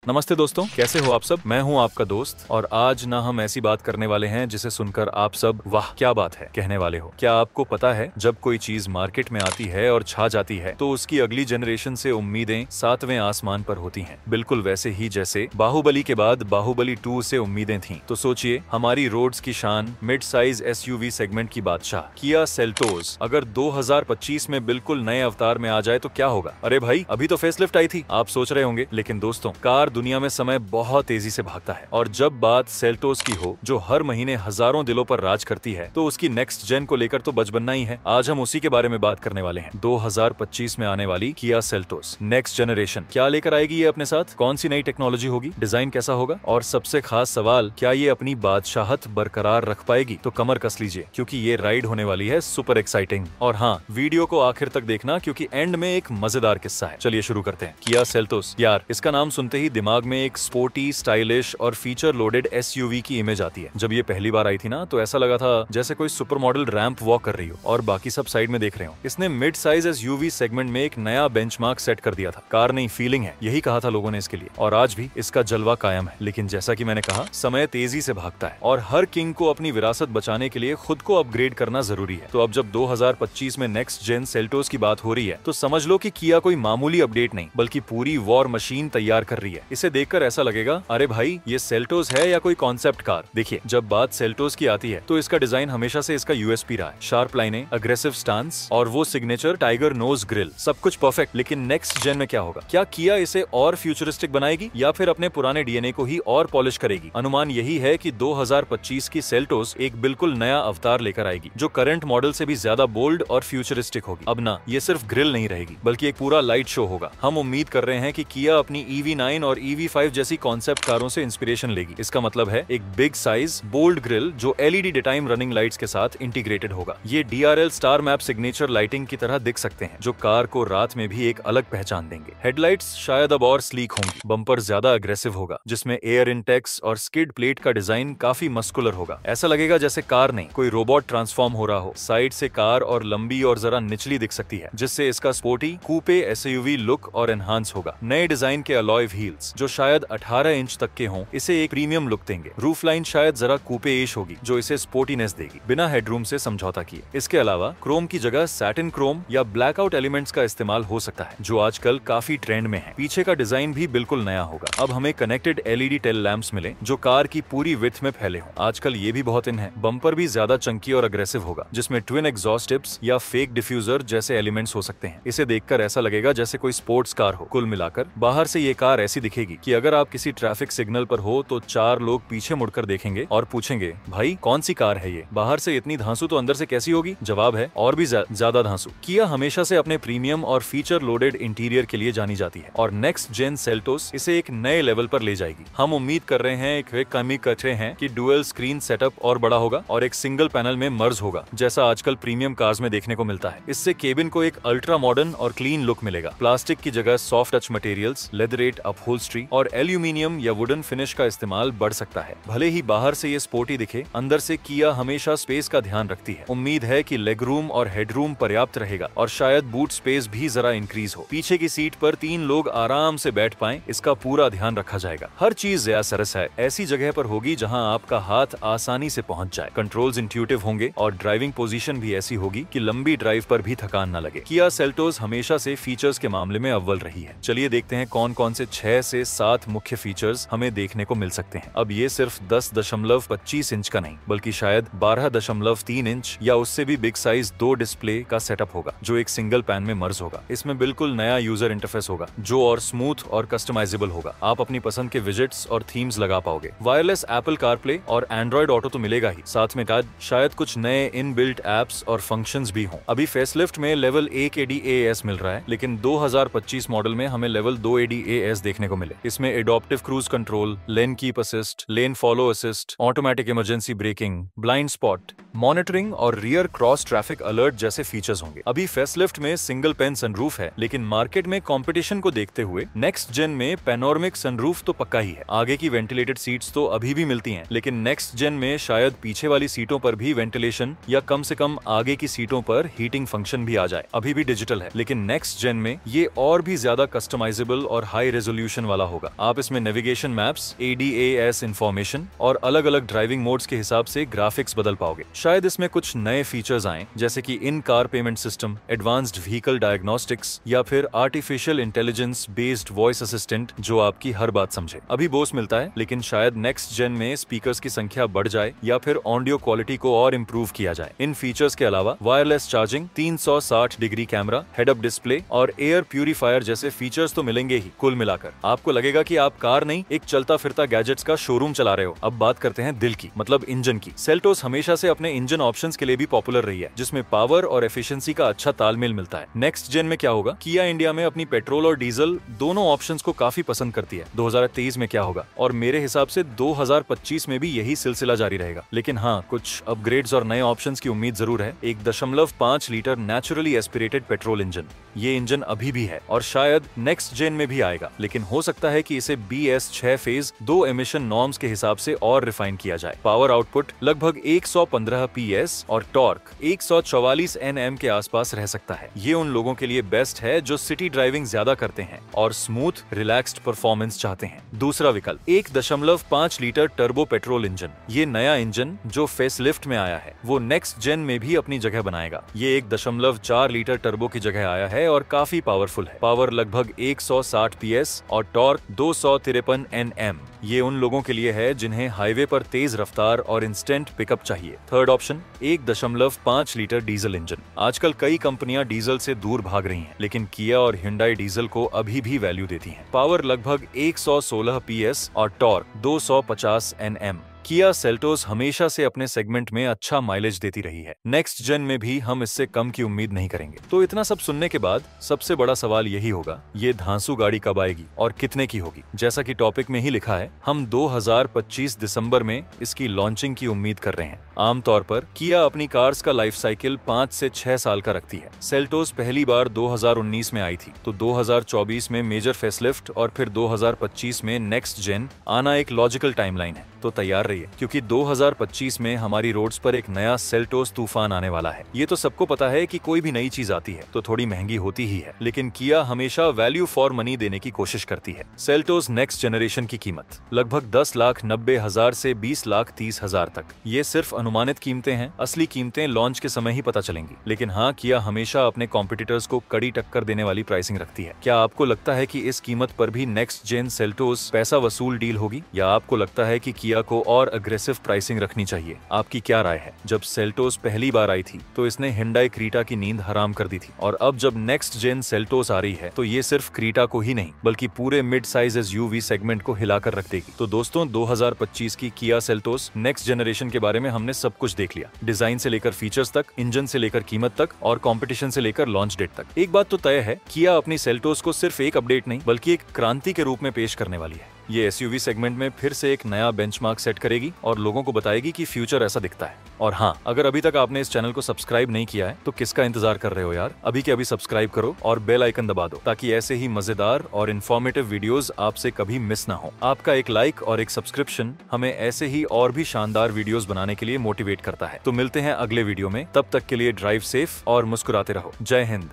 नमस्ते दोस्तों, कैसे हो आप सब। मैं हूं आपका दोस्त और आज ना हम ऐसी बात करने वाले हैं जिसे सुनकर आप सब वाह क्या बात है कहने वाले हो। क्या आपको पता है जब कोई चीज मार्केट में आती है और छा जाती है तो उसकी अगली जनरेशन से उम्मीदें सातवें आसमान पर होती हैं। बिल्कुल वैसे ही जैसे बाहुबली के बाद बाहुबली 2 से उम्मीदें थीं। तो सोचिए, हमारी रोड्स की शान, मिड साइज एसयूवी सेगमेंट की बादशाह किया सेल्टोस अगर 2025 में बिल्कुल नए अवतार में आ जाए तो क्या होगा। अरे भाई, अभी तो फेसलिफ्ट आई थी, आप सोच रहे होंगे। लेकिन दोस्तों, कार दुनिया में समय बहुत तेजी से भागता है और जब बात सेल्टोस की हो जो हर महीने हजारों दिलों पर राज करती है तो उसकी नेक्स्ट जेन को लेकर तो बच बनना ही है। आज हम उसी के बारे में बात करने वाले हैं। 2025 में आने वाली किया सेल्टोस नेक्स्ट जनरेशन क्या लेकर आएगी ये अपने साथ, कौन सी नई टेक्नोलॉजी होगी, डिजाइन कैसा होगा और सबसे खास सवाल, क्या ये अपनी बादशाहत बरकरार रख पाएगी। तो कमर कस लीजिए क्योंकि ये राइड होने वाली है सुपर एक्साइटिंग। और हाँ, वीडियो को आखिर तक देखना क्योंकि एंड में एक मजेदार किस्सा है। चलिए शुरू करते हैं। किया सेल्टोस, यार इसका नाम सुनते ही दिमाग में एक स्पोर्टी, स्टाइलिश और फीचर लोडेड एसयूवी की इमेज आती है। जब ये पहली बार आई थी ना तो ऐसा लगा था जैसे कोई सुपर मॉडल रैंप वॉक कर रही हो और बाकी सब साइड में देख रहे हो। इसने मिड साइज एसयूवी सेगमेंट में एक नया बेंचमार्क सेट कर दिया था। कार नहीं, फीलिंग है, यही कहा था लोगों ने इसके लिए और आज भी इसका जलवा कायम है। लेकिन जैसा कि मैंने कहा, समय तेजी से भागता है और हर किंग को अपनी विरासत बचाने के लिए खुद को अपग्रेड करना जरूरी है। तो अब जब 2025 में नेक्स्ट जेन सेल्टोस की बात हो रही है तो समझ लो कि किया कोई मामूली अपडेट नहीं बल्कि पूरी वॉर मशीन तैयार कर रही है। इसे देखकर ऐसा लगेगा, अरे भाई ये सेल्टोस है या कोई कॉन्सेप्ट कार। देखिए, जब बात सेल्टोस की आती है तो इसका डिजाइन हमेशा से इसका यूएसपी रहा है। शार्प लाइनें, अग्रेसिव स्टांस और वो सिग्नेचर टाइगर नोज ग्रिल, सब कुछ परफेक्ट। लेकिन नेक्स्ट जेन में क्या होगा? क्या किया इसे और फ्यूचरिस्टिक बनाएगी या फिर अपने पुराने डीएनए को ही और पॉलिश करेगी? अनुमान यही है कि 2025 की सेल्टोस एक बिल्कुल नया अवतार लेकर आएगी जो करंट मॉडल से भी ज्यादा बोल्ड और फ्यूचरिस्टिक होगी। अब ना, ये सिर्फ ग्रिल नहीं रहेगी बल्कि एक पूरा लाइट शो होगा। हम उम्मीद कर रहे हैं कि किया अपनी EV9 और EV5 जैसी कॉन्सेप्ट कारों से इंस्पिरेशन लेगी। इसका मतलब है एक बिग साइज बोल्ड ग्रिल जो LED day time running lights के साथ इंटीग्रेटेड होगा। ये DRL star map signature lighting की तरह दिख सकते हैं जो कार को रात में भी एक अलग पहचान देंगे। हेडलाइट्स शायद अब और स्लीक होंगी, बम्पर ज्यादा अग्रेसिव होगा जिसमें एयर इंटेक्स और स्किड प्लेट का डिजाइन काफी मस्कुलर होगा। ऐसा लगेगा जैसे कार नहीं, कोई रोबोट ट्रांसफॉर्म हो रहा हो। साइड से कार और लंबी और जरा निचली दिख सकती है जिससे इसका स्पोर्टी कूपे एसयूवी लुक और एनहांस होगा। नए डिजाइन के अलॉय व्हील्स जो शायद 18 इंच तक के हों इसे एक प्रीमियम लुक देंगे। रूफ लाइन शायद जरा कूपे-इश होगी जो इसे स्पोर्टीनेस देगी बिना हेडरूम से समझौता किए। इसके अलावा क्रोम की जगह सैटिन क्रोम या ब्लैकआउट एलिमेंट्स का इस्तेमाल हो सकता है जो आजकल काफी ट्रेंड में है। पीछे का डिजाइन भी बिल्कुल नया होगा। अब हमें कनेक्टेड LED टेल लैंप्स मिले जो कार की पूरी विड्थ में फैले हों। आजकल ये भी बहुत इन है। बम्पर भी ज्यादा चंकी और अग्रेसिव होगा जिसमें ट्विन एग्जॉस्ट टिप्स या फेक डिफ्यूजर जैसे एलिमेंट्स हो सकते हैं। इसे देखकर ऐसा लगेगा जैसे कोई स्पोर्ट्स कार हो। कुल मिलाकर बाहर से ये कार ऐसी दिखेगी कि अगर आप किसी ट्रैफिक सिग्नल पर हो तो 4 लोग पीछे मुड़कर देखेंगे और पूछेंगे, भाई कौन सी कार है ये? बाहर से इतनी धांसू तो अंदर से कैसी होगी? जवाब है, और भी ज्यादा धांसू। किया हमेशा से अपने प्रीमियम और फीचर लोडेड इंटीरियर के लिए जानी जाती है और नेक्स्ट जेन सेल्टोस इसे एक नए लेवल पर ले जाएगी। हम उम्मीद कर रहे हैं, एक कमी करते हैं कि डुअल स्क्रीन सेटअप और बड़ा होगा और एक सिंगल पैनल में मर्ज होगा जैसा आजकल प्रीमियम कार्स में देखने को मिलता है। इससे केबिन को एक अल्ट्रा मॉडर्न और क्लीन लुक मिलेगा। प्लास्टिक की जगह soft touch materials, leatherette upholstery और एल्यूमिनियम या वुडन फिनिश का इस्तेमाल बढ़ सकता है। भले ही बाहर से ये स्पोर्टी दिखे, अंदर से किया हमेशा स्पेस का ध्यान रखती है। उम्मीद है कि लेग रूम और हेडरूम पर्याप्त रहेगा और शायद बूट स्पेस भी जरा इंक्रीज हो। पीछे की सीट पर 3 लोग आराम से बैठ पाएं, इसका पूरा ध्यान रखा जाएगा। हर चीज जया सरस है, ऐसी जगह पर होगी जहां आपका हाथ आसानी से पहुंच जाए। कंट्रोल्स इंट्यूटिव होंगे और ड्राइविंग पोजीशन भी ऐसी होगी कि लंबी ड्राइव पर भी थकान न लगे। किया सेल्टोस हमेशा से फीचर्स के मामले में अव्वल रही है। चलिए देखते हैं कौन कौन से 6 से 7 मुख्य फीचर्स हमें देखने को मिल सकते हैं। अब ये सिर्फ 10.25 इंच का नहीं बल्कि शायद 12.3 इंच या उससे भी बिग साइज 2 डिस्प्ले का सेटअप होगा जो एक सिंगल पैन में मर्ज होगा। इसमें बिल्कुल नया यूजर इंटरफेस होगा जो और स्मूथ और कस्टमाइजेबल होगा। आप अपनी पसंद के विजेट्स और थीम्स लगा पाओगे। वायरलेस एप्पल कारप्ले और एंड्रॉइड ऑटो तो मिलेगा ही, साथ में शायद कुछ नए इनबिल्ट एप्स और फंक्शंस भी हों। अभी फेसलिफ्ट में लेवल 1 ADAS मिल रहा है लेकिन 2025 मॉडल में हमें लेवल 2 ADAS देखने को मिले। इसमें adaptive cruise control, lane keep assist, lane follow assist, automatic emergency braking, blind spot monitoring और रियर क्रॉस ट्रैफिक अलर्ट जैसे फीचर्स होंगे। अभी फेसलिफ्ट में सिंगल पेन सनरूफ है, लेकिन मार्केट में कंपटीशन को देखते हुए नेक्स्ट जेन में पैनोरमिक सनरूफ तो पक्का ही है। आगे की वेंटिलेटेड सीट्स तो अभी भी मिलती हैं, लेकिन नेक्स्ट जेन में शायद पीछे वाली सीटों पर भी वेंटिलेशन या कम से कम आगे की सीटों पर हीटिंग फंक्शन भी आ जाए। अभी भी डिजिटल है, लेकिन नेक्स्ट जेन में ये और भी ज्यादा कस्टमाइजेबल और हाई रेजोल्यूशन वाला होगा। आप इसमें नेविगेशन मैप्स, ADAS इंफॉर्मेशन और अलग अलग ड्राइविंग मोड्स के हिसाब से ग्राफिक्स बदल पाओगे। शायद इसमें कुछ नए फीचर्स आए, जैसे कि इन car payment system, advanced vehicle diagnostics या फिर artificial intelligence based voice assistant जो आपकी हर बात समझे। अभी बोस मिलता है, लेकिन शायद नेक्स्ट जेन में स्पीकर्स की संख्या बढ़ जाए या फिर ऑडियो क्वालिटी को और इम्प्रूव किया जाए। इन फीचर्स के अलावा wireless charging, 360 degree camera, head up display और एयर प्यूरिफायर जैसे फीचर्स तो मिलेंगे ही। कुल मिलाकर आपको लगेगा कि आप कार नहीं, एक चलता फिरता गैजेट्स का शोरूम चला रहे हो। अब बात करते हैं दिल की, मतलब इंजन की। सेल्टोस हमेशा से अपने इंजन ऑप्शंस के लिए भी पॉपुलर रही है, जिसमें पावर और एफिशिएंसी का अच्छा तालमेल मिलता है। नेक्स्ट जेन में क्या होगा? किया इंडिया में अपनी पेट्रोल और डीजल दोनों ऑप्शंस को काफी पसंद करती है। 2023 में क्या होगा? और मेरे हिसाब से 2025 में भी यही सिलसिला जारी रहेगा। लेकिन हाँ, कुछ अपग्रेड्स और नए ऑप्शंस की उम्मीद जरूर है। 1.5 litre naturally aspirated petrol engine, ये इंजन अभी भी है और शायद नेक्स्ट जेन में भी आएगा, लेकिन हो सकता है कि इसे BS6 फेज 2 एमिशन नॉर्म्स के हिसाब से और रिफाइन किया जाए। पावर आउटपुट लगभग 115 PS और टॉर्क 144 Nm के आसपास रह सकता है। ये उन लोगों के लिए बेस्ट है जो सिटी ड्राइविंग ज्यादा करते हैं और स्मूथ रिलैक्स्ड परफॉर्मेंस चाहते हैं। दूसरा विकल्प 1.5 लीटर टर्बो पेट्रोल इंजन। ये नया इंजन जो फेसलिफ्ट में आया है वो नेक्स्ट जेन में भी अपनी जगह बनाएगा। ये 1.4 लीटर टर्बो की जगह आया है और काफी पावरफुल है। पावर लगभग 160 PS और टॉर्क 253 Nm। ये उन लोगों के लिए है जिन्हें हाईवे पर तेज रफ्तार और इंस्टेंट पिकअप चाहिए। Third option 1.5 litre diesel engine. आजकल कई कंपनियां डीजल से दूर भाग रही हैं, लेकिन किया और हिंडाई डीजल को अभी भी वैल्यू देती हैं। पावर लगभग 116 PS और टॉर्क 250 Nm। किया सेल्टोस हमेशा से अपने सेगमेंट में अच्छा माइलेज देती रही है। नेक्स्ट जेन में भी हम इससे कम की उम्मीद नहीं करेंगे। तो इतना सब सुनने के बाद सबसे बड़ा सवाल यही होगा, ये धांसू गाड़ी कब आएगी और कितने की होगी? जैसा कि टॉपिक में ही लिखा है, हम 2025 दिसंबर में इसकी लॉन्चिंग की उम्मीद कर रहे हैं। आमतौर पर किया अपनी कार्स का लाइफ साइकिल 5 से 6 साल का रखती है। सेल्टोस पहली बार 2019 में आई थी, तो 2024 में मेजर फेसलिफ्ट और फिर 2025 में नेक्स्ट जेन आना एक लॉजिकल टाइमलाइन है। तो तैयार रहिए, क्योंकि 2025 में हमारी रोड्स पर एक नया सेल्टोस तूफान आने वाला है। ये तो सबको पता है कि कोई भी नई चीज आती है तो थोड़ी महंगी होती ही है, लेकिन किया हमेशा वैल्यू फॉर मनी देने की कोशिश करती है। सेल्टोस नेक्स्ट जनरेशन की कीमत लगभग 10,90,000 से 20,30,000 तक। ये सिर्फ अनुमानित कीमतें हैं, असली कीमतें लॉन्च के समय ही पता चलेंगी। लेकिन हाँ, किया हमेशा अपने कॉम्पिटिटर्स को कड़ी टक्कर देने वाली प्राइसिंग रखती है। क्या आपको लगता है कि इस कीमत पर भी नेक्स्ट जेन सेल्टोस पैसा वसूल डील होगी, या आपको लगता है कि किया को और अग्रेसिव प्राइसिंग रखनी चाहिए? आपकी क्या राय है? जब सेल्टोस पहली बार आई थी तो इसने हिंडाई क्रीटा की नींद हराम कर दी थी, और अब जब नेक्स्ट जेन सेल्टोस आ रही है तो ये सिर्फ क्रीटा को ही नहीं बल्कि पूरे मिड साइज SUV सेगमेंट को हिलाकर रख देगी। तो दोस्तों, 2025 की किया सेल्टोस नेक्स्ट जनरेशन के बारे में हमने सब कुछ देख लिया। डिजाइन से लेकर फीचर्स तक, इंजन से लेकर कीमत तक और कंपटीशन से लेकर लॉन्च डेट तक। एक बात तो तय है, किया अपनी सेल्टोस को सिर्फ एक अपडेट नहीं बल्कि एक क्रांति के रूप में पेश करने वाली है। ये SUV सेगमेंट में फिर से एक नया बेंचमार्क सेट करेगी और लोगों को बताएगी कि फ्यूचर ऐसा दिखता है। और हाँ, अगर अभी तक आपने इस चैनल को सब्सक्राइब नहीं किया है तो किसका इंतजार कर रहे हो यार? अभी के अभी सब्सक्राइब करो और बेल आइकन दबा दो, ताकि ऐसे ही मजेदार और इन्फॉर्मेटिव वीडियोस आपसे कभी मिस ना हो। आपका एक लाइक और एक सब्सक्रिप्शन हमें ऐसे ही और भी शानदार वीडियोस बनाने के लिए मोटिवेट करता है। तो मिलते हैं अगले वीडियो में, तब तक के लिए ड्राइव सेफ और मुस्कुराते रहो। जय हिंद।